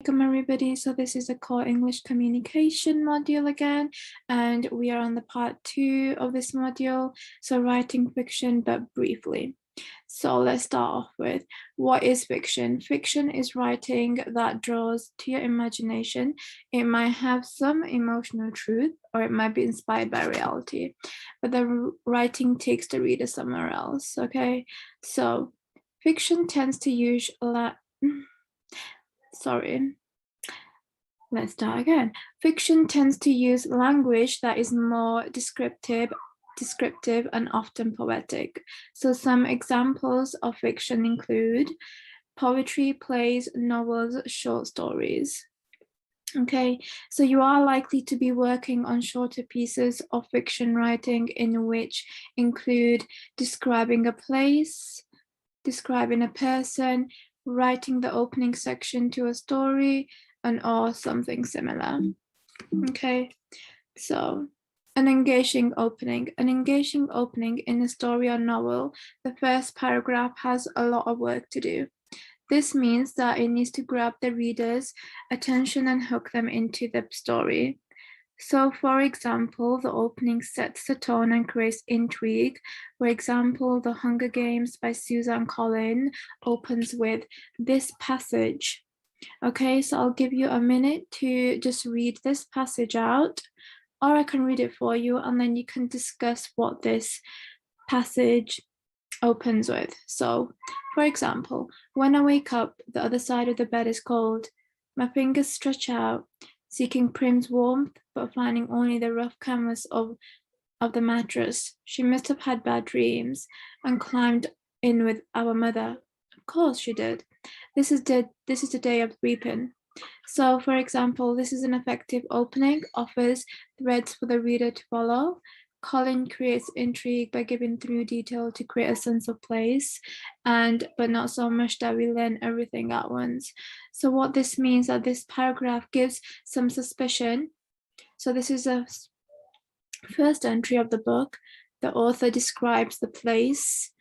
Welcome everybody. So this is a core English communication module again, and we are on the part 2 of this module. So writing fiction, but briefly. So let's start off with, what is fiction? Fiction is writing that draws to your imagination. It might have some emotional truth, or it might be inspired by reality, but the writing takes the reader somewhere else. Okay, so fiction tends to use Let's start again. Fiction tends to use language that is more descriptive and often poetic. So some examples of fiction include poetry, plays, novels, short stories. Okay, so you are likely to be working on shorter pieces of fiction writing in which include describing a place, describing a person, writing the opening section to a story, and or something similar. Okay, so an engaging opening. An engaging opening in a story or novel, the first paragraph has a lot of work to do. This means that it needs to grab the reader's attention and hook them into the story. So, for example, the opening sets the tone and creates intrigue. For example, The Hunger Games by Susan Collins opens with this passage. Okay, so I'll give you a minute to just read this passage out, or I can read it for you, and then you can discuss what this passage opens with. So, for example, when I wake up, the other side of the bed is cold. My fingers stretch out, seeking Prim's warmth, but finding only the rough canvas of the mattress. She must have had bad dreams and climbed in with our mother. Of course she did. This is the day of weeping. So, for example, this is an effective opening, offers threads for the reader to follow. Colin creates intrigue by giving through detail to create a sense of place, but not so much that we learn everything at once. So what this means that this paragraph gives some suspicion. So this is a first entry of the book. The author describes the place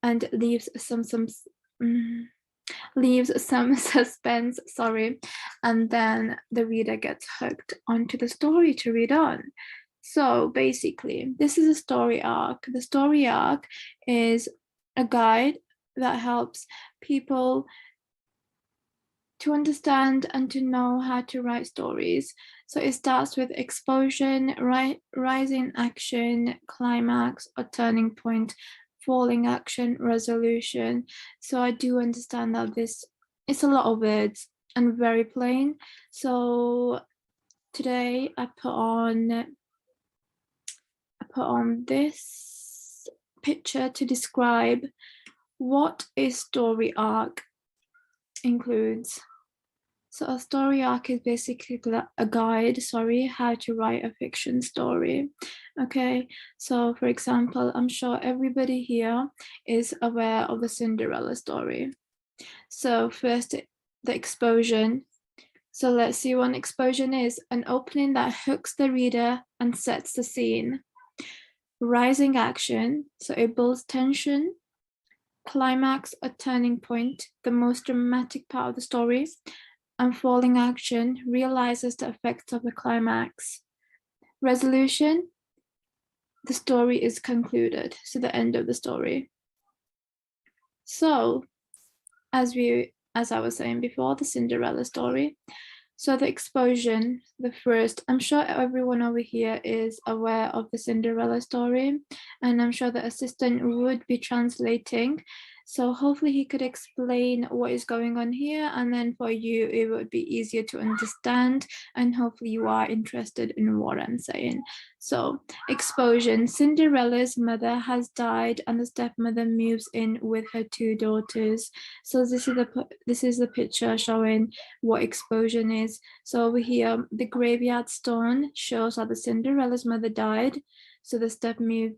and leaves some suspense, and then the reader gets hooked onto the story to read on. So basically, this is a story arc. The story arc is a guide that helps people to understand and to know how to write stories. So it starts with explosion, rising action, climax, or turning point, falling action, resolution. So I do understand that it's a lot of words and very plain. So today I put on this picture to describe what a story arc includes. So a story arc is basically a guide, how to write a fiction story. Okay, so for example, I'm sure everybody here is aware of the Cinderella story. So first, the explosion. So let's see what an explosion is: an opening that hooks the reader and sets the scene. Rising action, so it builds tension. Climax, a turning point, the most dramatic part of the story. And falling action realizes the effects of the climax. Resolution, the story is concluded, so the end of the story. So, as I was saying before, the Cinderella story. So the explosion, the first, I'm sure everyone over here is aware of the Cinderella story, and I'm sure the assistant would be translating. So hopefully he could explain what is going on here, and then for you, it would be easier to understand, and hopefully you are interested in what I'm saying. So, explosion. Cinderella's mother has died, and the stepmother moves in with her 2 daughters. So this is the picture showing what explosion is. So over here, the graveyard stone shows how the Cinderella's mother died. So the step moved.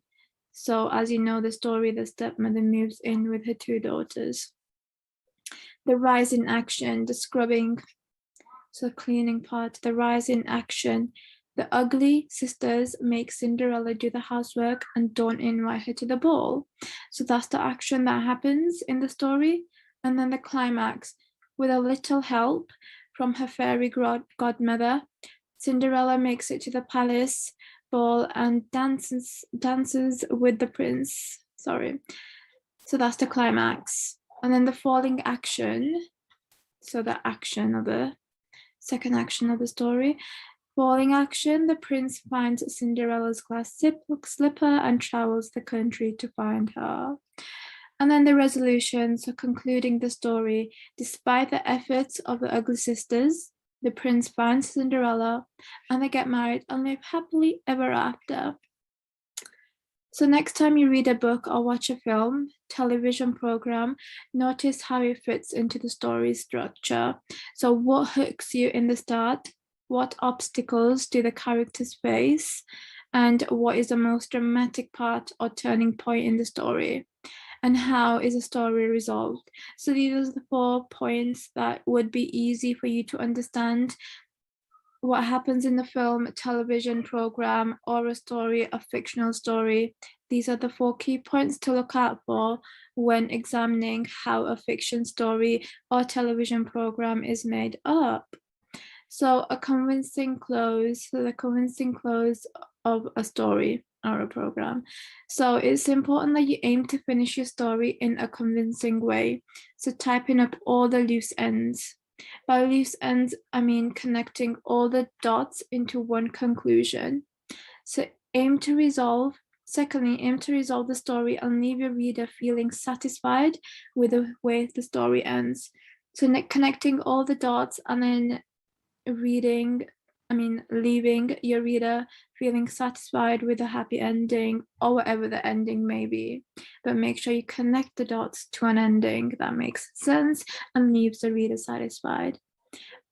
So as you know the story, the stepmother moves in with her 2 daughters. The rise in action, the scrubbing, so cleaning part, the rise in action. The ugly sisters make Cinderella do the housework and don't invite her to the ball. So that's the action that happens in the story. And then the climax, with a little help from her fairy godmother. Cinderella makes it to the palace ball and dances with the prince. Sorry. So that's the climax. And then the falling action. So the action of the second action of the story. Falling action, the prince finds Cinderella's glass slipper and travels the country to find her. And then the resolution, so concluding the story, despite the efforts of the ugly sisters, the prince finds Cinderella and they get married and live happily ever after. So next time you read a book or watch a film, television program, notice how it fits into the story structure. So what hooks you in the start? What obstacles do the characters face? And what is the most dramatic part or turning point in the story? And how is the story resolved? So these are the 4 points that would be easy for you to understand what happens in the film, television program, or a story, a fictional story. These are the 4 key points to look out for when examining how a fiction story or television program is made up. So a convincing close, so the convincing close of a story or a program. So it's important that you aim to finish your story in a convincing way. So typing up all the loose ends. By loose ends, I mean connecting all the dots into one conclusion. So aim to resolve. Secondly, aim to resolve the story and leave your reader feeling satisfied with the way the story ends. So connecting all the dots and then leaving your reader feeling satisfied with a happy ending or whatever the ending may be. But make sure you connect the dots to an ending that makes sense and leaves the reader satisfied.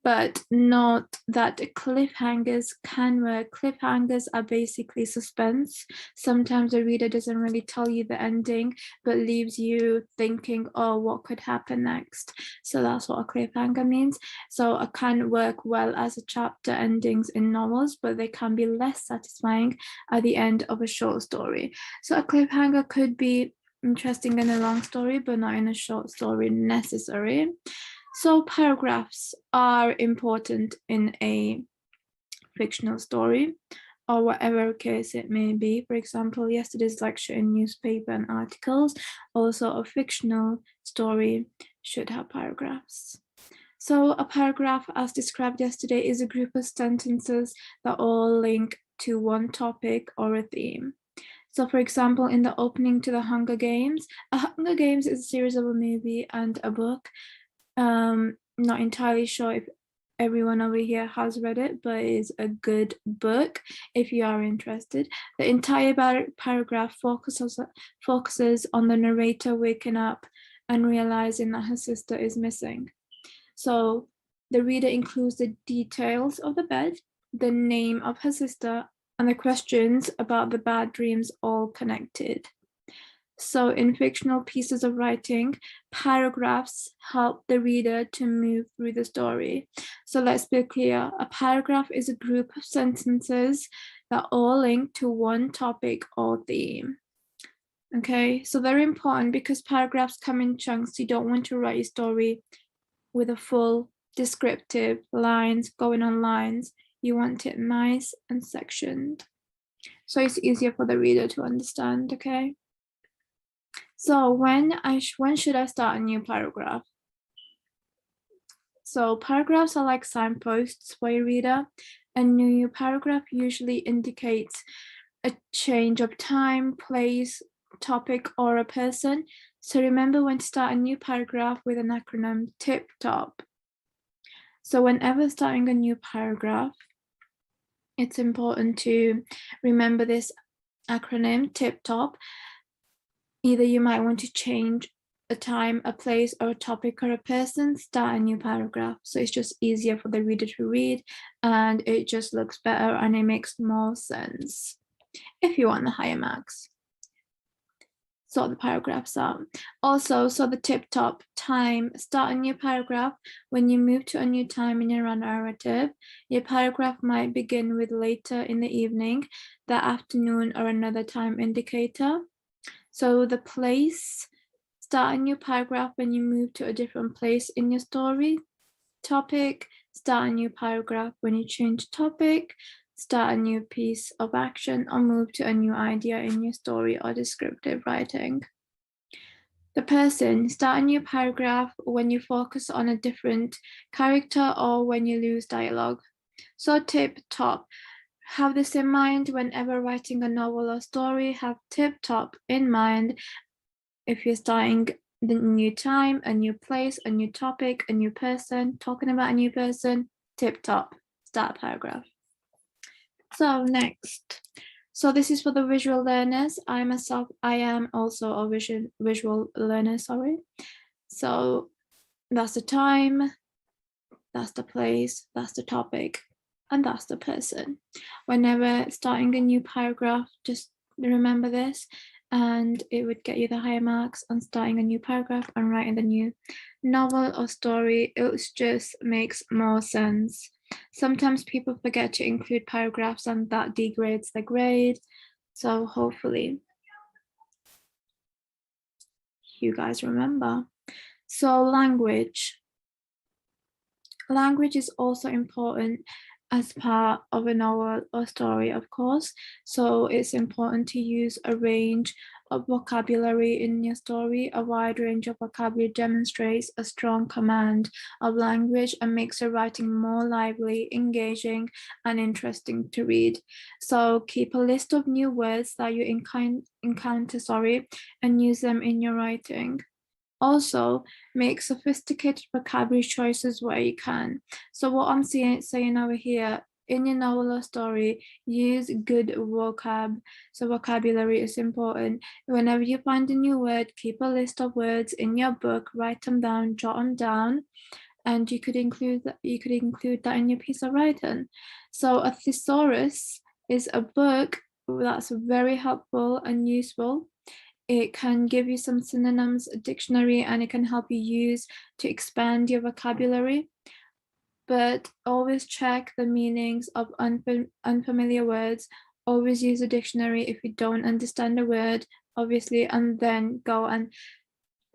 But note that cliffhangers can work. Cliffhangers are basically suspense. Sometimes the reader doesn't really tell you the ending, but leaves you thinking, oh, what could happen next? So that's what a cliffhanger means. So it can work well as a chapter endings in novels, but they can be less satisfying at the end of a short story. So a cliffhanger could be interesting in a long story, but not in a short story necessary. So paragraphs are important in a fictional story or whatever case it may be. For example, yesterday's lecture in newspaper and articles, also a fictional story should have paragraphs. So a paragraph, as described yesterday, is a group of sentences that all link to one topic or a theme. So for example, in the opening to the Hunger Games, a Hunger Games is a series of a movie and a book. Not entirely sure if everyone over here has read it, but it's a good book if you are interested. The entire paragraph focuses on the narrator waking up and realizing that her sister is missing. So the reader includes the details of the bed, the name of her sister, and the questions about the bad dreams all connected. So in fictional pieces of writing, paragraphs help the reader to move through the story. So let's be clear, a paragraph is a group of sentences that all link to one topic or theme. Okay, so very important because paragraphs come in chunks. You don't want to write your story with a full descriptive lines going on lines. You want it nice and sectioned. So it's easier for the reader to understand, okay? So when should I start a new paragraph? So paragraphs are like signposts for your reader. A new paragraph usually indicates a change of time, place, topic, or a person. So remember when to start a new paragraph with an acronym TIP-TOP. So whenever starting a new paragraph, it's important to remember this acronym TIP-TOP. Either you might want to change a time, a place, or a topic, or a person, start a new paragraph. So it's just easier for the reader to read and it just looks better and it makes more sense if you want the higher marks. Sort the paragraphs out. Also, so the TIP-TOP time, start a new paragraph when you move to a new time in your narrative. Your paragraph might begin with later in the evening, the afternoon, or another time indicator. So the place, start a new paragraph when you move to a different place in your story. Topic, start a new paragraph when you change topic, start a new piece of action, or move to a new idea in your story or descriptive writing. The person, start a new paragraph when you focus on a different character or when you lose dialogue. So tip top, have this in mind whenever writing a novel or story, have tip top in mind if you're starting the new time, a new place, a new topic, a new person, talking about a new person, tip top, start paragraph. So next, so this is for the visual learners. I am also a visual learner, sorry. So that's the time, that's the place, that's the topic, and that's the person. Whenever starting a new paragraph, just remember this, and it would get you the higher marks on starting a new paragraph and writing the new novel or story. It just makes more sense. Sometimes people forget to include paragraphs and that degrades the grade. So hopefully you guys remember. So language. Language is also important as part of a novel or story, of course. So it's important to use a range of vocabulary in your story. A wide range of vocabulary demonstrates a strong command of language and makes your writing more lively, engaging, and interesting to read. So keep a list of new words that you encounter, and use them in your writing. Also, make sophisticated vocabulary choices where you can. So what I'm saying over here, in your novel or story, use good vocab. So vocabulary is important. Whenever you find a new word, keep a list of words in your book, write them down, jot them down, and you could include that in your piece of writing. So a thesaurus is a book that's very helpful and useful. It can give you some synonyms, a dictionary, and it can help you use to expand your vocabulary. But always check the meanings of unfamiliar words. Always use a dictionary if you don't understand a word, obviously, and then go and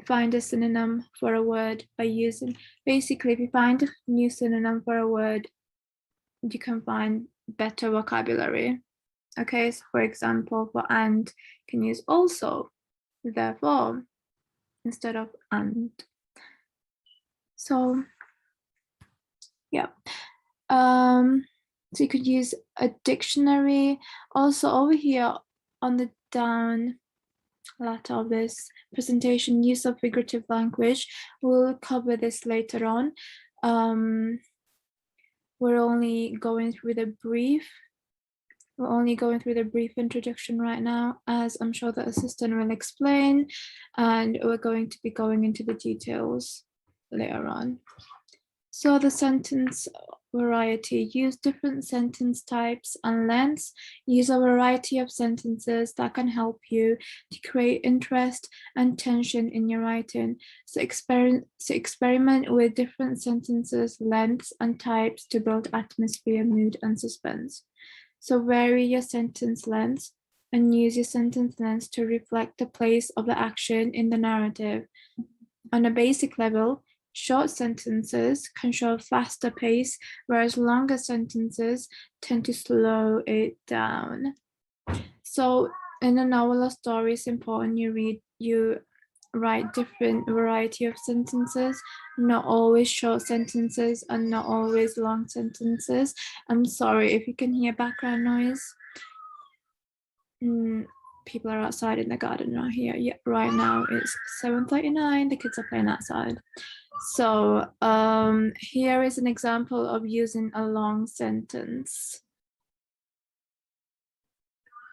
find a synonym for a word by using, basically, if you find a new synonym for a word, you can find better vocabulary. Okay, so for example, for and, you can use also, therefore, instead of and. So yeah, so you could use a dictionary. Also over here on the down latter of this presentation, use of figurative language. We'll cover this later on. We're only going through the brief introduction right now, as I'm sure the assistant will explain, and we're going to be going into the details later on. So the sentence variety, use different sentence types and lengths. Use a variety of sentences that can help you to create interest and tension in your writing. So experiment with different sentences, lengths, and types to build atmosphere, mood, and suspense. So vary your sentence lengths and use your sentence lengths to reflect the place of the action in the narrative. On a basic level, short sentences can show a faster pace, whereas longer sentences tend to slow it down. So in a novel or story, it's important you write different variety of sentences, not always short sentences and not always long sentences. I'm sorry if you can hear background noise. People are outside in the garden right here. Yeah, right now it's 7:39. The kids are playing outside. So here is an example of using a long sentence.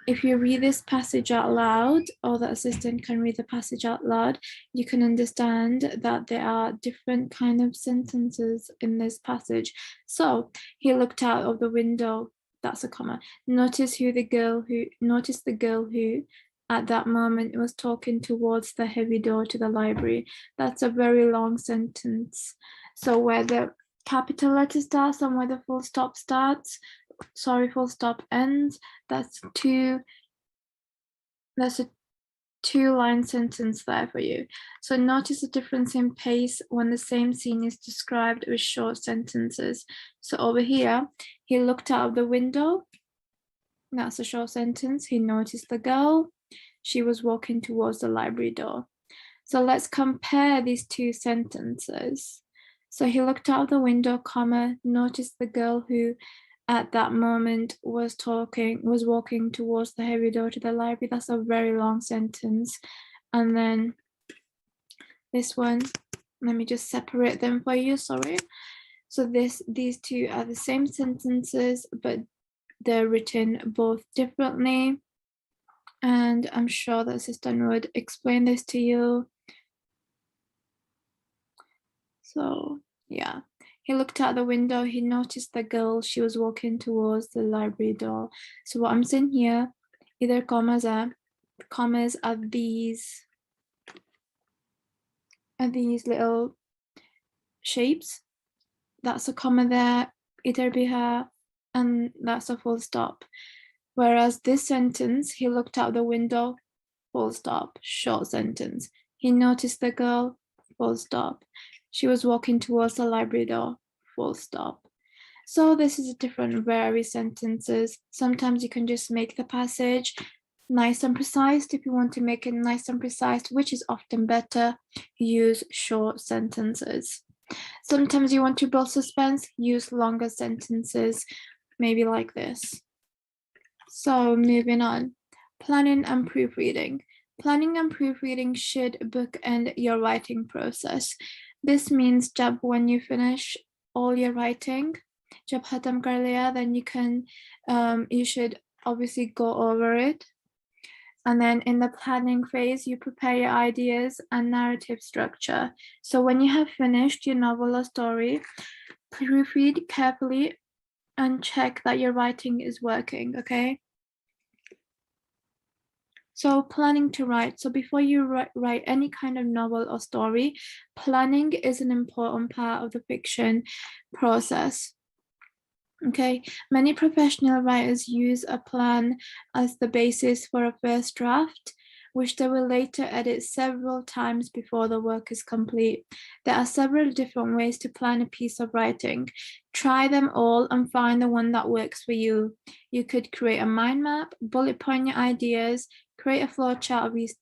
If you read this passage out loud, or the assistant can read the passage out loud, you can understand that there are different kind of sentences in this passage. So he looked out of the window, that's a comma. Notice the girl who at that moment was talking towards the heavy door to the library. That's a very long sentence. So where the capital letter starts and where the full stop ends, that's a two-line sentence there for you. So notice the difference in pace when the same scene is described with short sentences. So over here, he looked out of the window. That's a short sentence. He noticed the girl. She was walking towards the library door. So let's compare these two sentences. So he looked out of the window, comma, noticed the girl who at that moment was walking towards the heavy door to the library. That's a very long sentence. And then this one, let me just separate them for you, sorry. So these two are the same sentences, but they're written both differently. And I'm sure that Sister would explain this to you. So yeah, he looked out the window, he noticed the girl, she was walking towards the library door. So what I'm saying here, either commas are these little shapes. That's a comma there, either be her, and that's a full stop. Whereas this sentence, he looked out the window, full stop, short sentence. He noticed the girl, full stop. She was walking towards the library door, full stop. So this is a different very sentences. Sometimes you can just make the passage nice and precise. If you want to make it nice and precise, which is often better, use short sentences. Sometimes you want to build suspense, use longer sentences, maybe like this. So moving on, planning and proofreading. Planning and proofreading should bookend your writing process. This means jab when you finish all your writing, jab khatam kar liya, then you should obviously go over it. And then in the planning phase, you prepare your ideas and narrative structure. So when you have finished your novel or story, proofread carefully and check that your writing is working, okay? So planning to write. So before you write any kind of novel or story, planning is an important part of the fiction process. Okay, many professional writers use a plan as the basis for a first draft, which they will later edit several times before the work is complete. There are several different ways to plan a piece of writing. Try them all and find the one that works for you. You could create a mind map, bullet point your ideas, create a flow chart of each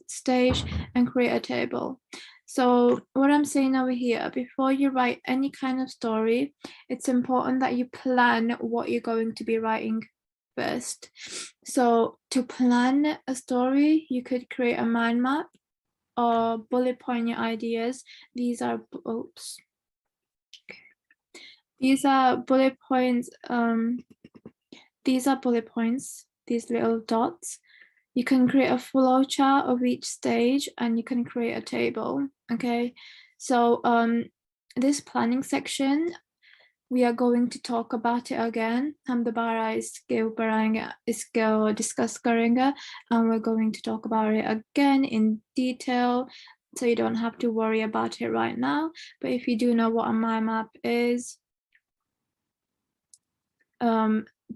stage, and create a table. So what I'm saying over here, before you write any kind of story, it's important that you plan what you're going to be writing first. So to plan a story, you could create a mind map or bullet point your ideas. These are bullet points. These are bullet points, these little dots. You can create a flow chart of each stage and you can create a table, okay? So this planning section, we are going to talk about it again. हम दोबारा इसको discuss करेंगे and we're going to talk about it again in detail, so you don't have to worry about it right now. But if you do know what a mind map is,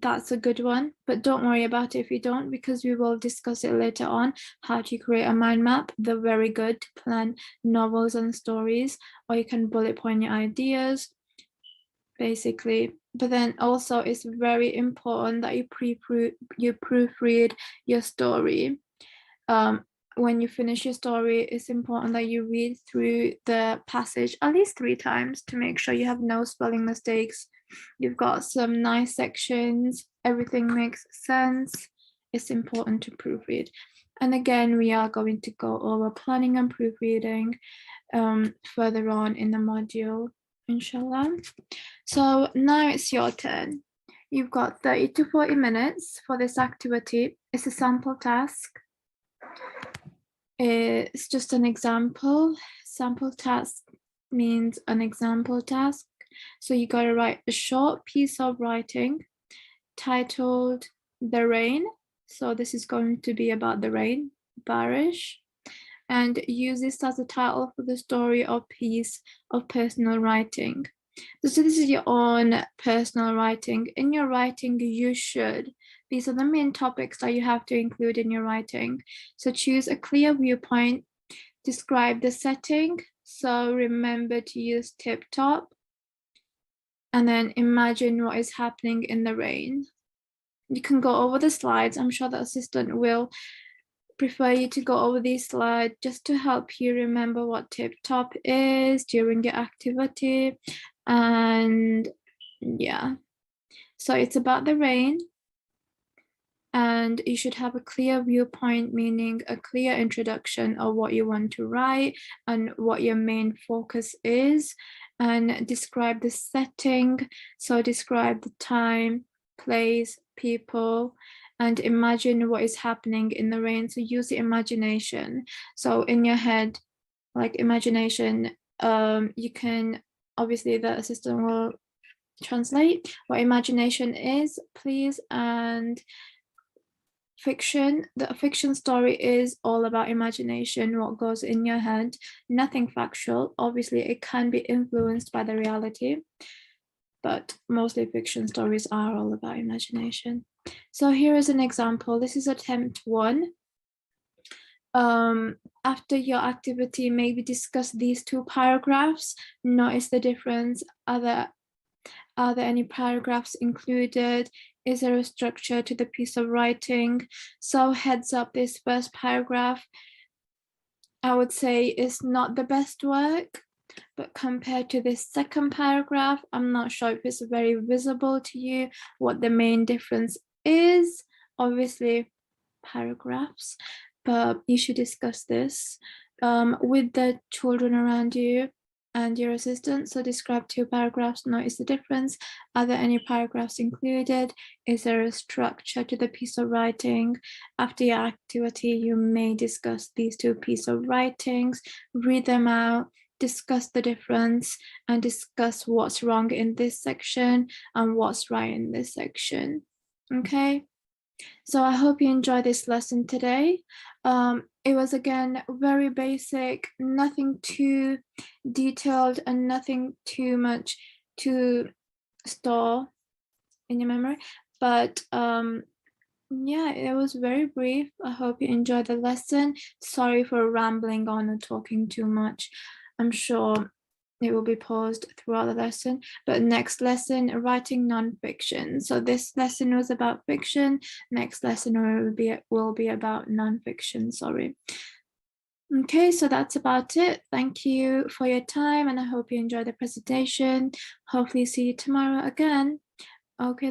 that's a good one, but don't worry about it if you don't, because we will discuss it later on, how to create a mind map. They're very good to plan novels and stories, or you can bullet point your ideas, basically. But then also it's very important that you proofread your story. When you finish your story, it's important that you read through the passage at least 3 times to make sure you have no spelling mistakes. You've got some nice sections, everything makes sense. It's important to proofread. And again, we are going to go over planning and proofreading further on in the module, inshallah. So now it's your turn. You've got 30 to 40 minutes for this activity. It's a sample task. It's just an example. Sample task means an example task. So you got to write a short piece of writing titled The Rain. So this is going to be about the rain, Barish, and use this as a title for the story or piece of personal writing. So this is your own personal writing. In your writing, these are the main topics that you have to include in your writing. So choose a clear viewpoint, describe the setting. So remember to use tip top. And then imagine what is happening in the rain. You can go over the slides. I'm sure the assistant will prefer you to go over these slides just to help you remember what tip top is during your activity. And yeah, so it's about the rain, and you should have a clear viewpoint, meaning a clear introduction of what you want to write and what your main focus is, and describe the setting. So describe the time, place, people, and imagine what is happening in the rain. So use the imagination. So in your head, like imagination, you can, obviously the assistant will translate what imagination is, please. And the fiction story is all about imagination, what goes in your head, nothing factual. Obviously it can be influenced by the reality, but mostly fiction stories are all about imagination. So here is an example. This is attempt 1. After your activity, maybe discuss these 2 paragraphs, notice the difference. Are there any paragraphs included? Is there a structure to the piece of writing? So heads up, this first paragraph, I would say, is not the best work, but compared to this second paragraph, I'm not sure if it's very visible to you what the main difference is. Obviously paragraphs, but you should discuss this with the children around you and your assistant. So describe 2 paragraphs, notice the difference. Are there any paragraphs included? Is there a structure to the piece of writing? After your activity, you may discuss these 2 pieces of writings, read them out, discuss the difference, and discuss what's wrong in this section and what's right in this section. Okay. So I hope you enjoyed this lesson today. It was, again, very basic, nothing too detailed and nothing too much to store in your memory. But yeah, it was very brief. I hope you enjoyed the lesson. Sorry for rambling on and talking too much. I'm sure it will be paused throughout the lesson. But next lesson, writing nonfiction. So this lesson was about fiction. Next lesson will be about nonfiction. Sorry. Okay, so that's about it. Thank you for your time, and I hope you enjoyed the presentation. Hopefully see you tomorrow again. Okay.